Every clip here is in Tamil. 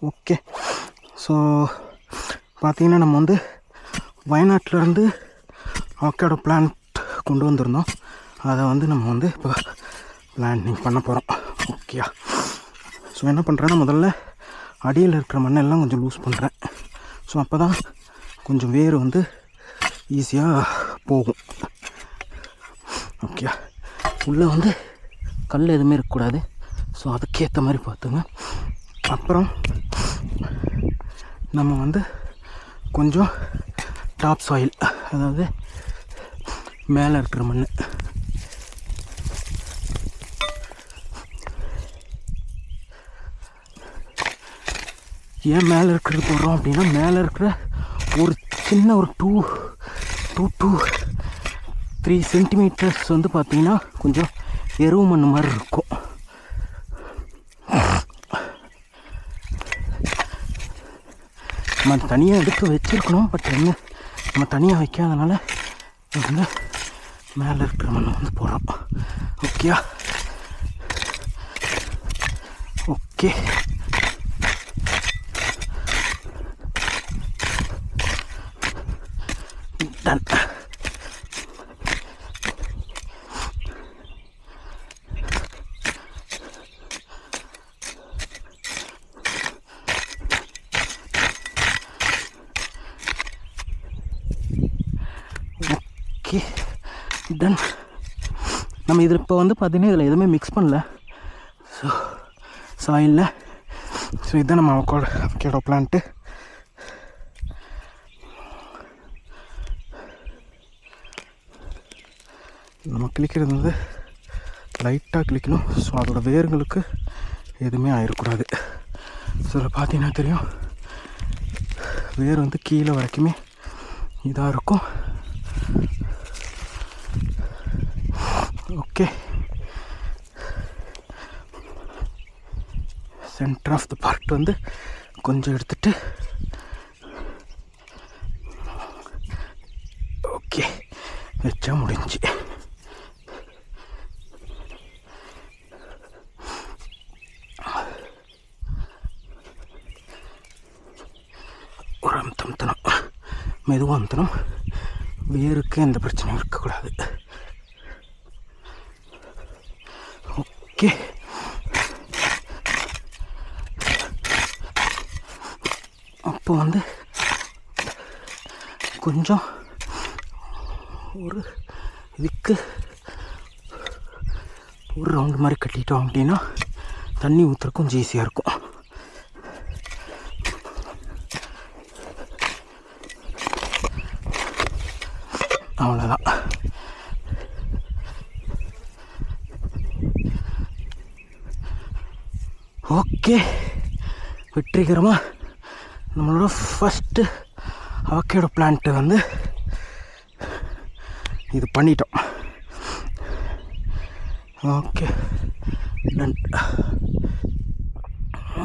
ஓகே, ஸோ பார்த்திங்கன்னா நம்ம வந்து வயநாட்டிலேருந்து அவகேடோ பிளான்ட் கொண்டு வந்திருந்தோம். அதை வந்து நம்ம வந்து இப்போ பிளான்டிங் பண்ண போகிறோம். ஓகேயா? ஸோ என்ன பண்ணுறேன்னா, முதல்ல அடியில் இருக்கிற மண்ணெல்லாம் கொஞ்சம் லூஸ் பண்ணுறேன். ஸோ அப்போ தான் கொஞ்சம் வேர் வந்து ஈஸியாக போகும். ஓகே, உள்ளே வந்து கல் எதுவுமே இருக்கக்கூடாது. ஸோ அதுக்கேற்ற மாதிரி பார்த்துங்க. அப்புறம் நம்ம வந்து கொஞ்சம் டாப் சாயில், அதாவது மேலே இருக்கிற மண், ஏன் மேலே இருக்கிறது போடுறோம் அப்படின்னா, மேலே இருக்கிற ஒரு சின்ன ஒரு 2-3 சென்டிமீட்டர்ஸ் வந்து பார்த்திங்கன்னா கொஞ்சம் எருவு மண் மாதிரி இருக்கும். நம்ம தனியாக எடுத்து வச்சுருக்கணும். பட் என்ன, நம்ம தனியாக வைக்காதனால வந்து மேலே இருக்கிற மண்ணை வந்து போடுறோம். ஓகேயா? Okay, done. Okay, done. நம்ம இதில் இப்போ வந்து பார்த்திங்கன்னா இதில் எதுவுமே மிக்ஸ் பண்ணல. ஸோ சாயிலில், ஸோ இதுதான் நம்ம அவகேடோ பிளான்ட்டு. நம்ம கிளிக்கிறது வந்து லைட்டாக கிளிக்கணும். ஸோ அதோட வேர்களுக்கு எதுவுமே ஆயிடக்கூடாது. ஸோ இதில் பார்த்தீங்கன்னா தெரியும், வேர் வந்து கீழே வரைக்குமே இதாக இருக்கும். Okay, centre of the part வந்து கொஞ்சம் எடுத்துட்டு, ஓகே வச்சா முடிஞ்சு. ஒரு அமுத்தணும், மெதுவாக அமுத்தணும். வேருக்கு எந்த பிரச்சனையும் இருக்கக்கூடாது. ஓகே, அப்போ வந்து கொஞ்சம் ஒரு இதுக்கு ஒரு ரவுண்டு மாதிரி கட்டிட்டோம் அப்படின்னா தண்ணி ஊற்றுறக்கும் கொஞ்சம் ஈஸியாக இருக்கும். அவ்வளோதான். ஓகே, வெற்றிகரமாக நம்மளோட ஃபஸ்ட்டு அவகேடோ பிளான்ட்டு வந்து இது பண்ணிட்டோம். Okay, done.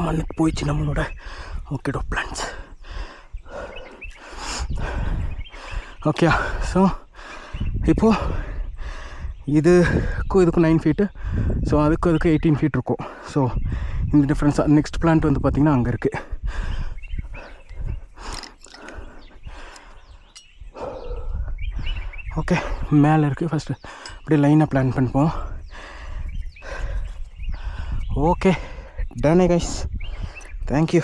மண்ணுக்கு போயிடுச்சு நம்மளோட அவகேடோ பிளான்ட்ஸ். ஓகே, ஸோ இப்போது இதுக்கும் 9 ஃபீட்டு, ஸோ அதுக்கு 18 ஃபீட் இருக்கும். ஸோ இந்த டிஃப்ரென்ஸ். நெக்ஸ்ட் பிளான்ட் வந்து பார்த்திங்கன்னா அங்கே இருக்குது. ஓகே, மேலே இருக்குது. ஃபஸ்ட்டு அப்படியே லைனாக பிளான் பண்ணிப்போம். Okay, done guys, thank you.